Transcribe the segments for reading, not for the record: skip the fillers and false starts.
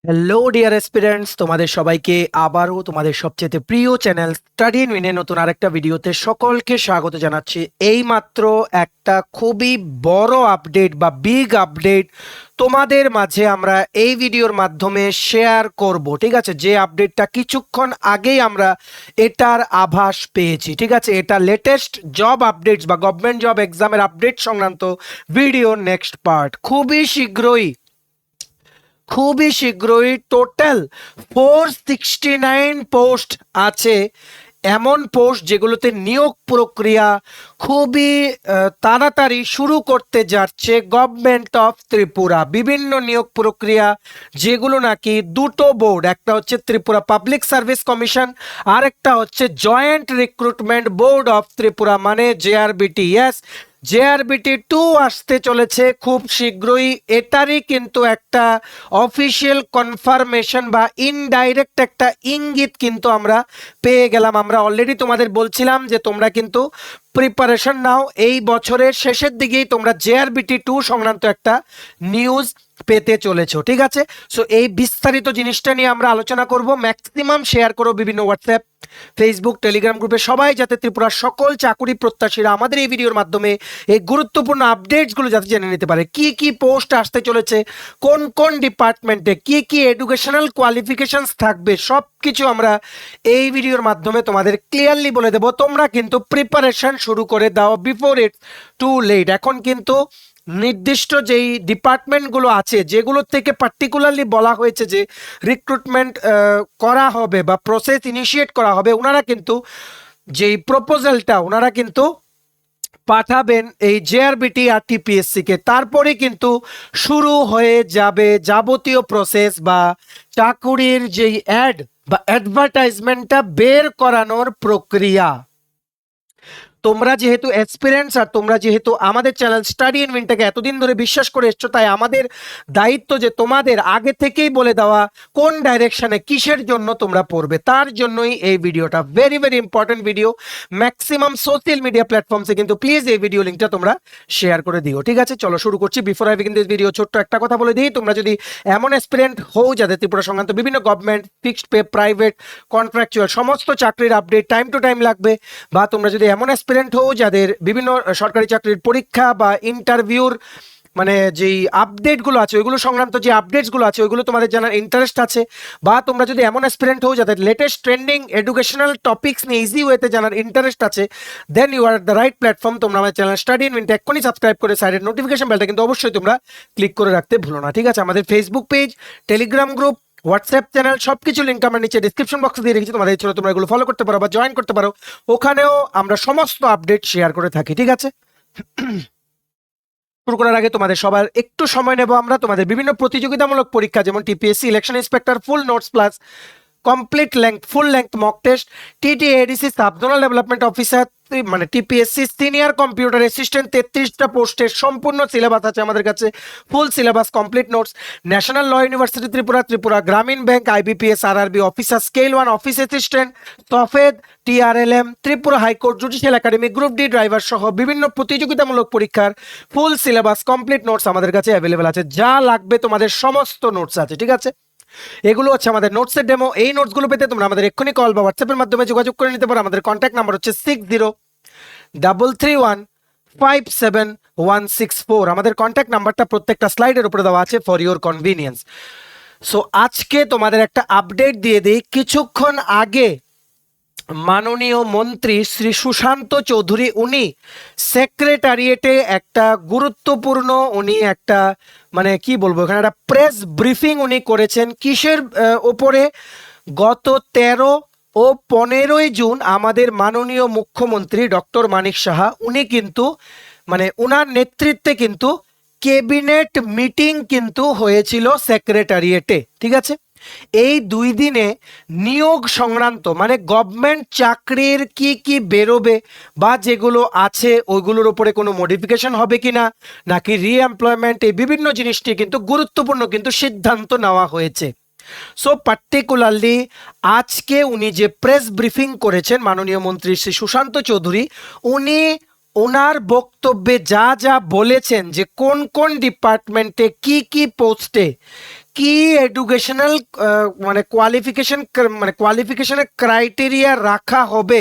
Hello dear এসপিরেন্টস, তোমাদের সবাইকে আবারও তোমাদের সবচেয়ে প্রিয় চ্যানেল স্টাডি ইন উইনে নতুন আরেকটা ভিডিওতে সকলকে স্বাগত জানাচ্ছি। এইমাত্র একটা খুবই বড় আপডেট বা বিগ আপডেট তোমাদের মাঝে আমরা এই ভিডিওর মাধ্যমে শেয়ার করব। ঠিক আছে, যে আপডেটটা কিছুক্ষণ আগেই আমরা এটার আভাস পেয়েছি। ঠিক আছে, এটা লেটেস্ট জব আপডেটস বা গভর্নমেন্ট জব এক্সামের আপডেট সংক্রান্ত ভিডিও নেক্সট পার্ট খুবই শীঘ্রই টোটাল 469 পোস্ট আছে, এমন পোস্ট যেগুলোতে নিয়োগ প্রক্রিয়া খুবই তাড়াতাড়ি শুরু করতে যাচ্ছে গভর্নমেন্ট অফ ত্রিপুরা। বিভিন্ন নিয়োগ প্রক্রিয়া যেগুলো নাকি দুটো বোর্ড, একটা হচ্ছে ত্রিপুরা পাবলিক সার্ভিস কমিশন আর একটা হচ্ছে joint recruitment board of Tripura, মানে জেআরবিটি। ইয়েস, জেআরবিটি 2 আসতে চলেছে খুব শীঘ্রই। এটারই কিন্তু একটা অফিসিয়াল কনফার্মেশন বা ইনডাইরেক্ট একটা ইঙ্গিত কিন্তু আমরা পেয়ে গেলাম। আমরা অলরেডি তোমাদের বলছিলাম যে তোমরা কিন্তু প্রিপারেশন নাও, এই বছরের শেষের দিকেই তোমরা জেআরবিটি 2 সংক্রান্ত একটা নিউজ পেতে চলেছো। ঠিক আছে, সো এই বিস্তারিত জিনিসটা নিয়ে আমরা আলোচনা করব। ম্যাক্সিমাম শেয়ার করো বিভিন্ন হোয়াটসঅ্যাপ, ফেসবুক, টেলিগ্রাম গ্রুপে, সবাই যাতে ত্রিপুরার সকল চাকুরি প্রত্যাশীরা আমাদের এই ভিডিওর মাধ্যমে এই গুরুত্বপূর্ণ আপডেটসগুলো যাতে জেনে নিতে পারে। কি কি পোস্ট আসতে চলেছে, কোন কোন ডিপার্টমেন্টে কি কি এডুকেশনাল কোয়ালিফিকেশনস থাকবে, সব কিছু আমরা এই ভিডিওর মাধ্যমে তোমাদের ক্লিয়ারলি বলে দেবো। তোমরা কিন্তু প্রিপারেশন শুরু করে দাও বিফোর ইটস টু লেট। এখন কিন্তু নির্দিষ্ট যেই ডিপার্টমেন্টগুলো আছে, যেগুলোর থেকে পার্টিকুলারলি বলা হয়েছে যে রিক্রুটমেন্ট করা হবে বা প্রসেস ইনিশিয়েট করা হবে, ওনারা কিন্তু যেই প্রপোজালটা ওনারা কিন্তু পাঠাবেন এই জেআরবিটি আর টিপিএসসি কে, তারপরে কিন্তু শুরু হয়ে যাবে যাবতীয় প্রসেস বা চাকুরির যেই অ্যাড বা অ্যাডভার্টাইজমেন্টটা বের করানোর প্রক্রিয়া। তোমরা যেহেতু এক্সপিরিয়েন্স আর তোমরা যেহেতু আমাদের চ্যানেল স্টাডি ইন উইনটাকে এতদিন ধরে বিশ্বাস করে এসছো, তাই আমাদের দায়িত্ব যে তোমাদের আগে থেকেই বলে দেওয়া কোন ডাইরেকশনে কিসের জন্য তোমরা পড়বে। তার জন্যই এই ভিডিওটা very very important video. Maximum social media প্ল্যাটফর্মসে কিন্তু প্লিজ এই ভিডিও লিঙ্কটা তোমরা শেয়ার করে দিও। ঠিক আছে, চলো শুরু করছি। Before I begin this video, ছোট্ট একটা কথা বলে দিই, তোমরা যদি এমন অ্যাসপিরেন্ট হও যাদের ত্রিপুরা সংক্রান্ত বিভিন্ন government, fixed pay, private, contractual সমস্ত চাকরির আপডেট টাইম টু টাইম লাগবে, বা তোমরা যদি এমন অ্যাসপিরেন্ট হও যাদের বিভিন্ন সরকারি চাকরির পরীক্ষা বা ইন্টারভিউর মানে যেই আপডেটগুলো আছে ওইগুলো সংক্রান্ত যে আপডেটসগুলো আছে ওইগুলো তোমাদের জানার ইন্টারেস্ট আছে, বা তোমরা যদি এমন অ্যাসপিরেন্ট হও যাদের লেটেস্ট ট্রেন্ডিং এডুকেশনাল টপিকস নিয়ে ইজি ওয়েতে জানার ইন্টারেস্ট আছে, then you are the right platform. তোমরা আমার চ্যানেল স্টাডি ইন উইনটা এক্ষুনি সাবস্ক্রাইব করে সাইডের নোটিফিকেশন বেলটা কিন্তু অবশ্যই তোমরা ক্লিক করে রাখতে ভুলো না। ঠিক আছে, আমাদের Facebook page, Telegram group, WhatsApp channel সবকিছু লিঙ্ক আমরা নিচে ডিসক্রিপশন বক্সে দিয়ে রেখেছি, তোমাদের ইচ্ছে তোমরা এগুলো ফলো করতে পারো বা জয়েন করতে পারো। ওখানেও আমরা সমস্ত আপডেট শেয়ার করে থাকি। ঠিক আছে, শুরু করার আগে তোমাদের সবার একটু সময় নেব আমরা। তোমাদের বিভিন্ন প্রতিযোগিতামূলক পরীক্ষা যেমন TPSC election inspector full notes plus complete length full length mock test, TTADC subzonal development officer মানে টিপিএসসি সিনিয়র কম্পিউটার অ্যাসিস্ট্যান্ট 33টা পোস্টের সম্পূর্ণ সিলেবাস আছে আমাদের কাছে, full syllabus complete notes. National law university Tripura, Tripura Gramin bank, IBPS, RRB officer scale 1 office assistant, সফেদ, TRLM, Tripura high court judicial academy, group D driver সহ বিভিন্ন প্রতিযোগিতামূলক পরীক্ষার ফুল সিলেবাস কমপ্লিট নোটস আমাদের কাছে অ্যাভেলেবেল আছে। যা লাগবে তোমাদের সমস্ত নোটস আছে। ঠিক আছে, এগুলো হচ্ছে আমাদের নোটসের ডেমো। এই নোটসগুলো পেতে তোমরা আমাদের এক্ষুনি কল বা হোয়াটসঅ্যাপের মাধ্যমে যোগাযোগ করে নিতে পারো। আমাদের কন্ট্যাক্ট নাম্বার হচ্ছে 6033157164। আমাদের কন্ট্যাক্ট নাম্বারটা প্রত্যেকটা স্লাইডের উপরে দেওয়া আছে ফর ইওর কনভিনিয়েন্স। সো আজকে তোমাদের একটা আপডেট দিয়ে দিই। কিছুক্ষণ আগে মাননীয় মন্ত্রী শ্রী সুশান্ত চৌধুরী উনি সেক্রেটারিয়েটে একটা গুরুত্বপূর্ণ উনি একটা মানে কি বলবো এখানে একটা প্রেস ব্রিফিং উনি করেছেন। কিসের ওপরে? গত 13 ও 15ই জুন আমাদের মাননীয় মুখ্যমন্ত্রী ডক্টর মানিক সাহা উনি কিন্তু মানে উনার নেতৃত্বে কিন্তু ক্যাবিনেট মিটিং কিন্তু হয়েছিল সেক্রেটারিয়েটে। ঠিক আছে, এই 2 দিনে নিয়োগ সংক্রান্ত মানে গভর্নমেন্ট চাকরির কি কি বেরোবে বা যেগুলো আছে ওইগুলোর উপরে কোনো মডিফিকেশন হবে কিনা নাকি রিএমপ্লয়মেন্ট, এই বিভিন্ন জিনিস নিয়ে কিন্তু গুরুত্বপূর্ণ কিন্তু সিদ্ধান্ত নেওয়া হয়েছে। সো পার্টিকুলারলি আজকে উনি যে প্রেস ব্রিফিং করেছেন মাননীয় মন্ত্রী শ্রী সুশান্ত চৌধুরী, উনি ওনার বক্তব্যে যা যা বলেছেন যে কোন কোন ডিপার্টমেন্টে কি কি পোস্টে কি এডুকেশনাল মানে কোয়ালিফিকেশনের ক্রাইটেরিয়া রাখা হবে,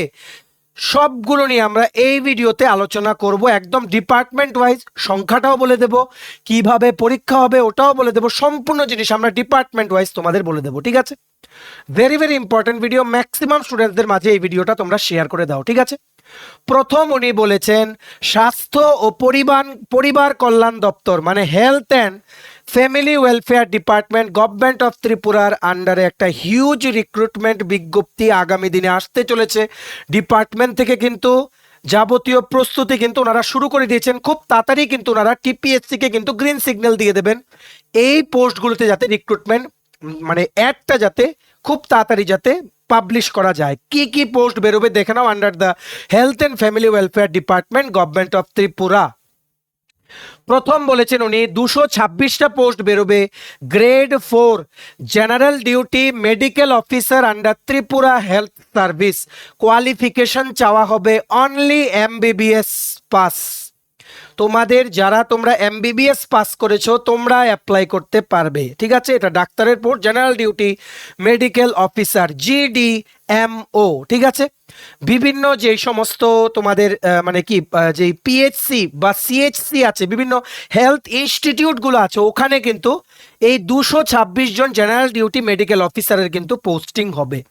সবগুলো নিয়ে আমরা এই ভিডিওতে আলোচনা করব। একদম ডিপার্টমেন্ট ওয়াইজ সংখ্যাটাও বলে দেব, কিভাবে পরীক্ষা হবে ওটাও বলে দেব, সম্পূর্ণ জিনিস আমরা ডিপার্টমেন্ট ওয়াইজ তোমাদের বলে দেবো, ঠিক আছে? Very very important video, maximum স্টুডেন্টদের মাঝে এই ভিডিওটা তোমরা শেয়ার করে দাও, ঠিক আছে? প্রথম উনি বলেছেন স্বাস্থ্য ও পরিবার কল্যাণ দপ্তর মানে health and family welfare department government of ত্রিপুরার আন্ডারে একটা হিউজ রিক্রুটমেন্ট বিজ্ঞপ্তি আগামী দিনে আসতে চলেছে। ডিপার্টমেন্ট থেকে কিন্তু যাবতীয় প্রস্তুতি কিন্তু ওনারা শুরু করে দিয়েছেন। খুব তাড়াতাড়ি কিন্তু ওনারা টিপিএসসি কে কিন্তু গ্রিন সিগন্যাল দিয়ে দেবেন এই পোস্টগুলোতে যাতে রিক্রুটমেন্ট মানে অ্যাডটা যাতে খুব তাড়াতাড়ি যাতে পাবলিশ করা যায়। কি কি পোস্ট বেরোবে দেখে নাও under the health and family welfare department government of Tripura. প্রথম বলেছেন উনি 226টা পোস্ট বেরোবে grade 4 general duty medical officer under Tripura health service. Qualification চাওয়া হবে অনলি এমবিবিএস পাস। তোমাদের যারা তোমরা এমবিবিএস পাস করেছো তোমরা অ্যাপ্লাই করতে পারবে, ঠিক আছে? এটা ডাক্তারের post, general duty medical officer GDMO, ঠিক আছে? বিভিন্ন যেই সমস্ত তোমাদের মানে কি যেই পিএইচসি বা সিএইচসি আছে, বিভিন্ন হেলথ ইনস্টিটিউটগুলো আছে, ওখানে কিন্তু এই 226 জন জেনারেল ডিউটি মেডিকেল অফিসারের কিন্তু পোস্টিং হবে।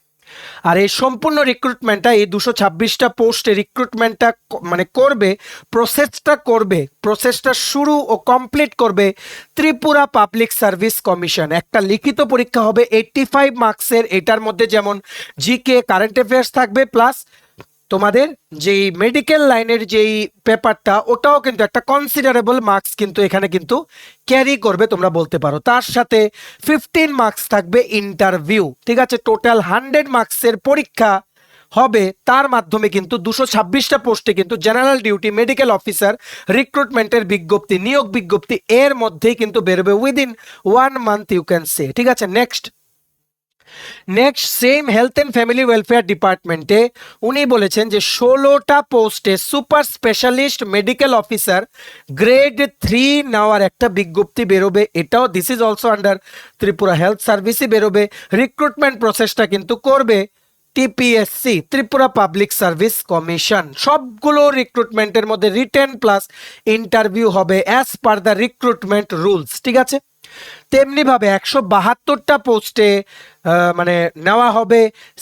আর এই সম্পূর্ণ রিক্রুটমেন্টটা এই 226টা পোস্টে রিক্রুটমেন্টটা মানে প্রসেসটা শুরু ও কমপ্লিট করবে ত্রিপুরা পাবলিক সার্ভিস কমিশন। একটা লিখিত পরীক্ষা হবে 85 মার্কসের, এটার মধ্যে যেমন জিকে কারেন্ট অ্যাফেয়ার্স থাকবে, প্লাস তোমাদের যেই মেডিকেল লাইনের যেই পেপারটা ওটাও কিন্তু একটা কনসিডারেবল মার্কস কিন্তু এখানে কিন্তু ক্যারি করবে তোমরা বলতে পারো। তার সাথে 15 মার্কস থাকবে ইন্টারভিউ, ঠিক আছে? টোটাল 100 মার্কসের পরীক্ষা হবে। তার মাধ্যমে কিন্তু 226টা পোস্টে কিন্তু জেনারেল ডিউটি মেডিকেল অফিসার রিক্রুটমেন্টের বিজ্ঞপ্তি, নিয়োগ বিজ্ঞপ্তি এর মধ্যেই কিন্তু বেরোবে within 1 month you can say, ঠিক আছে? Next same health and family welfare ডিপার্টমেন্টে উনি বলেছেন যে 16টা পোস্টে super specialist medical officer grade 3 নেওয়ার একটা বিজ্ঞপ্তি বেরোবে। এটাও this is also under Tripura health সার্ভিসই বেরোবে। রিক্রুটমেন্ট প্রসেসটা কিন্তু করবে TPSC Tripura public service commission. সবগুলো রিক্রুটমেন্টের মধ্যে রিটেন প্লাস ইন্টারভিউ হবে as per the recruitment rules, ঠিক আছে? তেমনিভাবে 172টা পোস্টে মানে নেওয়া হবে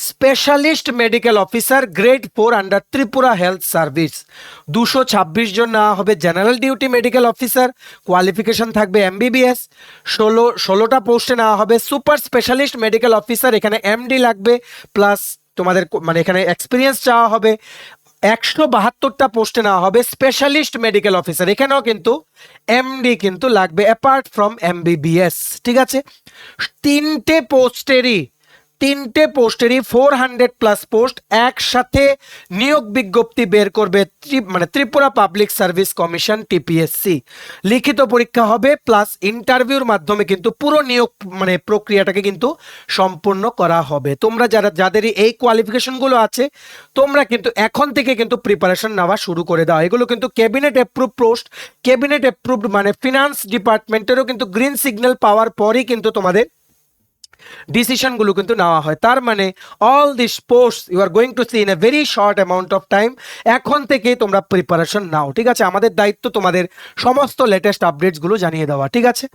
specialist medical officer grade 4 under Tripura health service. 226 জন নেওয়া হবে general duty medical officer, qualification থাকবে এমবিবিএস। 16টা পোস্টে নেওয়া হবে সুপার স্পেশালিস্ট মেডিকেল অফিসার, এখানে এমডি লাগবে, প্লাস তোমাদের মানে এখানে এক্সপিরিয়েন্স চাওয়া হবে। 172টা পোস্টে নেওয়া হবে স্পেশালিস্ট মেডিকেল অফিসার, এখানেও কিন্তু এমডি কিন্তু লাগবে অ্যাপার্ট ফ্রম এমবিবিএস, ঠিক আছে? তিনটে পোস্টেরই 400 প্লাস পোস্ট একসাথে নিয়োগ বিজ্ঞপ্তি বের করবে মানে Tripura public service commission TPSC. লিখিত পরীক্ষা হবে প্লাস ইন্টারভিউর মাধ্যমে কিন্তু পুরো নিয়োগ মানে প্রক্রিয়াটাকে কিন্তু সম্পূর্ণ করা হবে। তোমরা যাদেরই এই কোয়ালিফিকেশনগুলো আছে তোমরা কিন্তু এখন থেকে কিন্তু প্রিপারেশন নেওয়া শুরু করে দাও। এগুলো কিন্তু cabinet approve post, cabinet approved মানে ফিনান্স ডিপার্টমেন্টেরও কিন্তু গ্রিন সিগন্যাল পাওয়ার পরই কিন্তু তোমাদের ডিসিশনগুলো কিন্তু নেওয়া হয়। তার মানে all this post you are going to see in a very short amount of time. এখন থেকেই তোমরা প্রিপারেশন নাও, ঠিক আছে? আমাদের দায়িত্ব তোমাদের সমস্ত লেটেস্ট আপডেটসগুলো জানিয়ে দেওয়া, ঠিক আছে?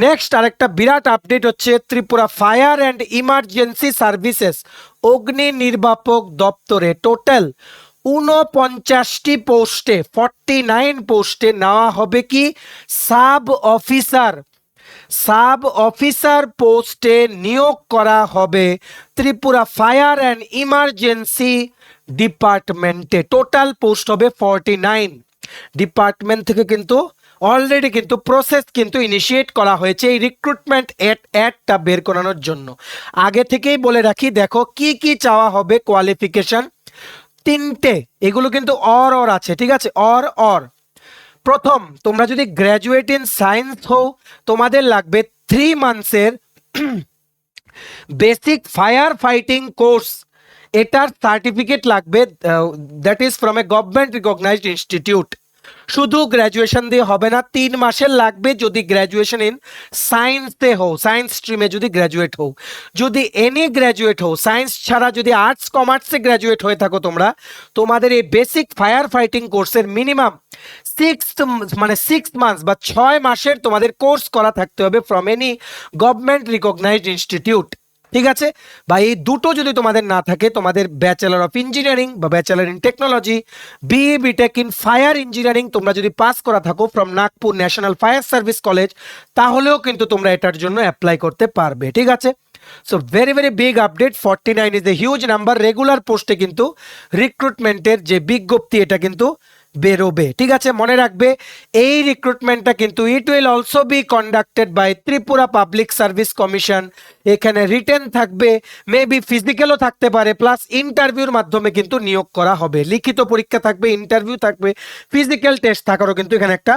নেক্সট আরেকটা বিরাট আপডেট হচ্ছে Tripura fire and emergency services অগ্নি নির্বাপক দপ্তরে টোটাল 49টি পোস্টে 49 পোস্টে নেওয়া হবে কি সাব অফিসার পোস্টে নিয়োগ করা হবে ত্রিপুরা ফায়ার অ্যান্ড ইমার্জেন্সি ডিপার্টমেন্টে। টোটাল পোস্ট হবে 49। ডিপার্টমেন্ট থেকে কিন্তু অলরেডি কিন্তু প্রসেস কিন্তু ইনিশিয়েট করা হয়েছে এই রিক্রুটমেন্ট অ্যাডটা বের করানোর জন্য। আগে থেকেই বলে রাখি, দেখো কি কি চাওয়া হবে কোয়ালিফিকেশন, তিনটে, এগুলো কিন্তু অর আছে, ঠিক আছে? অর প্রথম, তোমরা যদি গ্র্যাজুয়েট ইন সায়েন্স হও তোমাদের লাগবে 3 মান্থসের বেসিক ফায়ার ফাইটিং কোর্স, এটার সার্টিফিকেট লাগবে, that is from a government recognized institute. শুধু গ্র্যাজুয়েশন দিয়ে হবে না, 3 মাসের লাগবে যদি গ্র্যাজুয়েশন ইন সায়েন্সে হও, সায়েন্স স্ট্রিমে যদি গ্র্যাজুয়েট হও। যদি এনি গ্র্যাজুয়েট হও, সায়েন্স ছাড়া যদি আর্টস কমার্সে গ্র্যাজুয়েট হয়ে থাকো তোমরা, তোমাদের এই বেসিক ফায়ার ফাইটিং কোর্সের মিনিমাম 6 মান্থস বা 6 মাসের তোমাদের কোর্স করা থাকতে হবে from any government recognized institute. ঠিক আছে, বা এই দুটো যদি তোমাদের না থাকে, তোমাদের ব্যাচেলর অফ ইঞ্জিনিয়ারিং বা bachelor in technology, BA BTech in fire engineering তোমরা যদি পাস করা থাকো from Nagpur national fire service college, তাহলেও কিন্তু তোমরা এটার জন্য অ্যাপ্লাই করতে পারবে। ঠিক আছে, so very very big update, 49 is a huge number. Regular পোস্টে কিন্তু রিক্রুটমেন্টের যে বিজ্ঞপ্তি এটা কিন্তু বেরোবে। ঠিক আছে, মনে রাখবে এই রিক্রুটমেন্টটা কিন্তু it will also be conducted by Tripura public service commission. এখানে রিটেন থাকবে, মেবি ফিজিক্যালও থাকতে পারে, প্লাস ইন্টারভিউর মাধ্যমে কিন্তু নিয়োগ করা হবে। লিখিত পরীক্ষা থাকবে, ইন্টারভিউ থাকবে, ফিজিক্যাল টেস্ট থাকারও কিন্তু এখানে একটা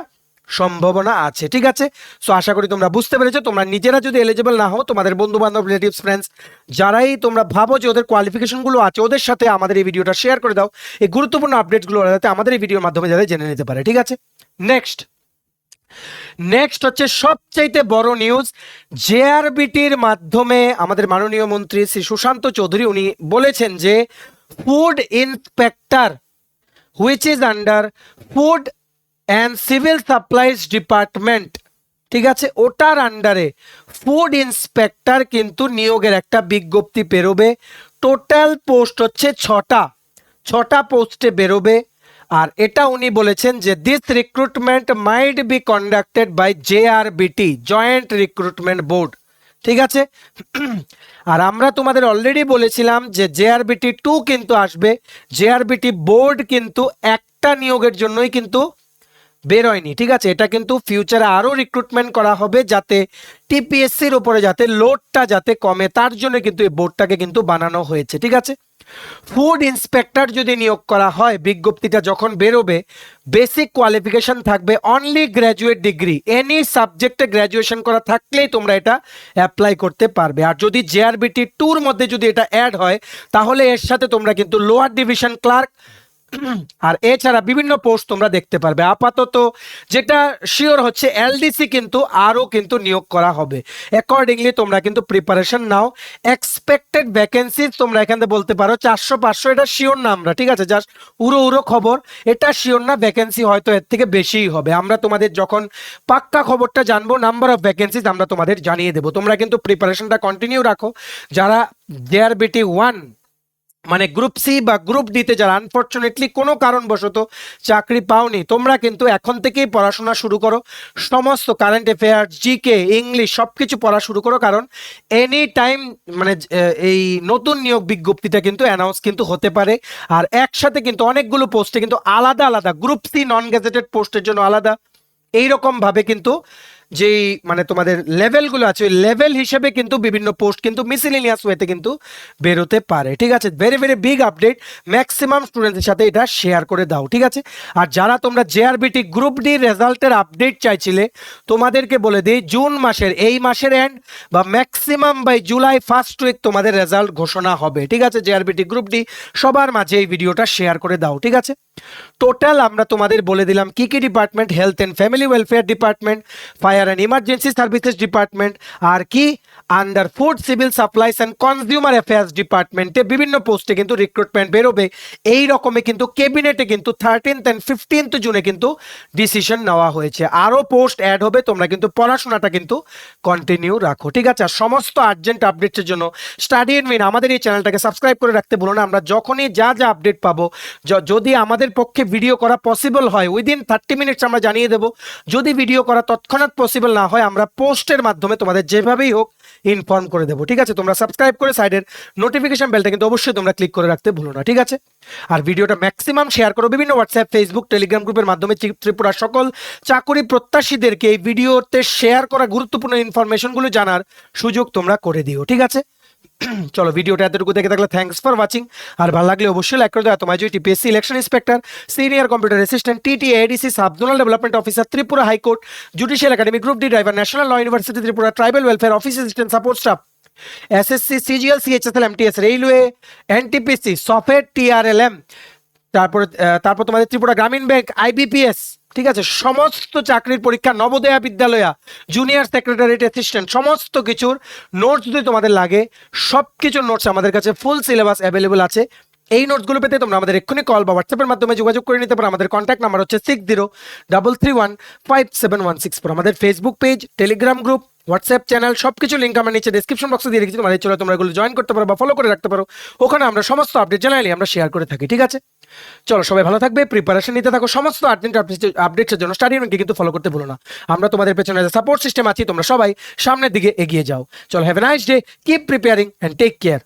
সম্ভাবনা আছে। ঠিক আছে, সো আশা করি তোমরা বুঝতে পেরেছো। তোমরা নিজেরা যদি এলিজিবল না হও, তোমাদের বন্ধু বান্ধব, রিলেটিভস, ফ্রেন্ডস যারাই তোমরা ভাবো যে ওদের কোয়ালিফিকেশনগুলো আছে, ওদের সাথে আমাদের এই ভিডিওটা শেয়ার করে দাও। এই গুরুত্বপূর্ণ আপডেটগুলো যাতে আমাদের এই ভিডিওর মাধ্যমে যাতে জেনে নিতে পারে। ঠিক আছে, নেক্সট হচ্ছে সবচাইতে বড় নিউজ। জেআরবিটির মাধ্যমে আমাদের মাননীয় মন্ত্রী শ্রী সুশান্ত চৌধুরী উনি বলেছেন যে food inspector which is under food and civil supplies department, ঠিক আছে, ওটার আন্ডারে ফুড ইন্সপেক্টর কিন্তু নিয়োগের একটা বিজ্ঞপ্তি বেরোবে। টোটাল পোস্ট হচ্ছে 6টা পোস্টে বেরোবে। আর এটা উনি বলেছেন যে this recruitment might be conducted by JRBT, joint recruitment board. ঠিক আছে, আর আমরা তোমাদের অলরেডি বলেছিলাম যে জেআরবিটি 2 কিন্তু আসবে। জেআরবিটি বোর্ড কিন্তু একটা নিয়োগের জন্যই কিন্তু বেরোয়নি। ঠিক আছে, এটা কিন্তু ফিউচারে আরও রিক্রুটমেন্ট করা হবে যাতে টিপিএসসির উপরে যাতে লোডটা যাতে কমে, তার জন্য কিন্তু এই বোর্ডটাকে কিন্তু বানানো হয়েছে। ঠিক আছে, ফুড ইন্সপেক্টর যদি নিয়োগ করা হয়, বিজ্ঞপ্তিটা যখন বেরোবে, বেসিক কোয়ালিফিকেশন থাকবে অনলি গ্র্যাজুয়েট ডিগ্রি, এনি সাবজেক্টে গ্র্যাজুয়েশন করা থাকলেই তোমরা এটা অ্যাপ্লাই করতে পারবে। আর যদি জেআরবিটি 2-র মধ্যে যদি এটা অ্যাড হয়, তাহলে এর সাথে তোমরা কিন্তু লোয়ার ডিভিশন ক্লার্ক আর এছাড়া বিভিন্ন পোস্ট তোমরা দেখতে পারবে। আপাতত যেটা শিওর হচ্ছে এলডিসি কিন্তু আরও কিন্তু নিয়োগ করা হবে। অ্যাকর্ডিংলি তোমরা কিন্তু প্রিপারেশন নাও। এক্সপেক্টেড ভ্যাকেন্সি তোমরা এখানে বলতে পারো 400-500, এটা শিওর না আমরা। ঠিক আছে, জাস্ট উড়ো খবর, এটা শিওর না। ভ্যাকেন্সি হয়তো এর থেকে বেশিই হবে। আমরা তোমাদের যখন পাক্কা খবরটা জানবো, নাম্বার অফ ভ্যাকেন্সিজ আমরা তোমাদের জানিয়ে দেবো। তোমরা কিন্তু প্রিপারেশনটা কন্টিনিউ রাখো। যারা জেআরবিটি 1 মানে গ্রুপ সি বা গ্রুপ ডিতে যারা আনফর্চুনেটলি কোনো কারণবশত চাকরি পাওনি, তোমরা কিন্তু এখন থেকেই পড়াশোনা শুরু করো। সমস্ত কারেন্ট অ্যাফেয়ার্স, জিকে, ইংলিশ সবকিছু পড়া শুরু করো, কারণ এনি টাইম মানে এই নতুন নিয়োগ বিজ্ঞপ্তিটা কিন্তু অ্যানাউন্স কিন্তু হতে পারে। আর একসাথে কিন্তু অনেকগুলো পোস্টে কিন্তু আলাদা আলাদা গ্রুপ সি নন গ্যাজেটেড পোস্টের জন্য আলাদা, এইরকম ভাবে কিন্তু যেই মানে তোমাদের লেভেলগুলো আছে, ওই লেভেল হিসেবে কিন্তু বিভিন্ন পোস্ট কিন্তু মিসেলেনিয়াস ওয়েতে কিন্তু বেরোতে পারে। ঠিক আছে, very very big update, maximum স্টুডেন্টদের সাথে এটা শেয়ার করে দাও। ঠিক আছে, আর যারা তোমরা জেআরবিটি গ্রুপ ডি রেজাল্টের আপডেট চাইছিলে, তোমাদেরকে বলে দিই জুন মাসের এই মাসের এন্ড বা maximum by July first week তোমাদের রেজাল্ট ঘোষণা হবে। ঠিক আছে, জেআরবিটি গ্রুপ ডি সবার মাঝে এই ভিডিওটা শেয়ার করে দাও। ঠিক আছে, টোটাল আমরা তোমাদের বলে দিলাম কি কি department: health and family welfare department, fire and emergency services department, আর কি under food civil supplies and consumer affairs ডিপার্টমেন্টে বিভিন্ন পোস্টে কিন্তু রিক্রুটমেন্ট বেরোবে। এই রকমে কিন্তু ক্যাবিনেটে কিন্তু 13th and 15th জুনে কিন্তু ডিসিশন নেওয়া হয়েছে। আরও পোস্ট অ্যাড হবে, তোমরা কিন্তু পড়াশোনাটা কিন্তু কন্টিনিউ রাখো। ঠিক আছে, আর সমস্ত আর্জেন্ট আপডেটসের জন্য স্টাডি ইন উইন আমাদের এই চ্যানেলটাকে সাবস্ক্রাইব করে রাখতে বলো না। আমরা যখনই যা আপডেট পাবো, যদি আমাদের পক্ষে ভিডিও করা পসিবল হয় উইদিন 30 মিনিটস আমরা জানিয়ে দেবো। যদি ভিডিও করা তৎক্ষণাৎ পসিবল না হয়, আমরা পোস্টের মাধ্যমে তোমাদের যেভাবেই হোক ইনফর্ম করে দেবো। ঠিক আছে, তোমরা সাবস্ক্রাইব করে সাইডের নোটিফিকেশন বেলটা কিন্তু অবশ্যই তোমরা ক্লিক করে রাখতে ভুলো না। ঠিক আছে, আর ভিডিওটা ম্যাক্সিমাম শেয়ার করো বিভিন্ন হোয়াটসঅ্যাপ, ফেসবুক, টেলিগ্রাম গ্রুপের মাধ্যমে। ত্রিপুরার সকল চাকরি প্রত্যাশীদেরকে এই ভিডিওতে শেয়ার করা গুরুত্বপূর্ণ ইনফরমেশনগুলো জানার সুযোগ তোমরা করে দিও। ঠিক আছে, চলো ভিডিওটা এতটুকু দেখে থাকলে থ্যাঙ্কস ফর ওয়াচিং। আর ভালো লাগলে অবশ্যই লাইক করে দাও। তোমার যে TPSC election inspector, senior computer assistant, TTA, ADC, sub zonal development officer, Tripura high court, judicial academy, group D driver, national law university Tripura, tribal welfare office assistant support staff, SSC, CGL, CHSL, MTS, railway, NTPC, software, TRLM, তারপর তোমাদের Tripura Gramin bank, IBPS, ঠিক আছে, সমস্ত চাকরির পরীক্ষা, Navodaya বিদ্যালয়া, junior secretariat assistant, সমস্ত কিছুর notes যদি তোমাদের লাগে, সব কিছুর নোটস আমাদের কাছে ফুল সিলেবাস অ্যাভেলেবল আছে। এই নোটসগুলো পেতে তোমরা আমাদের এক্ষুনি কল বা হোয়াটসঅ্যাপের মাধ্যমে যোগাযোগ করে নিতে পারো। আমাদের কন্ট্যাক্ট নাম্বার হচ্ছে 6033157164। আমাদের Facebook page, Telegram group, WhatsApp channel, সবকিছু লিঙ্ক আমরা নিচে ডেসক্রিপশন বক্সে দিয়ে রেখেছি, তোমাদের চলো তোমরা এগুলো জয়েন করতে পারো বা ফলো করে রাখতে পারো। ওখানে আমরা সমস্ত আপডেট জানাইলে আমরা শেয়ার করে থাকি, ঠিক আছে? চলো সবাই ভালো থাকবে, প্রিপারেশন নিতে থাকো, সমস্ত আর্জেন্ট আপডেটসের জন্য স্টাডি রুমকে কিন্তু ফলো করতে ভুলো না। আমরা তোমাদের পেছনে সাপোর্ট সিস্টেম আছি, তোমরা সবাই সামনের দিকে এগিয়ে যাও। চলো, have a nice day, keep preparing and take care.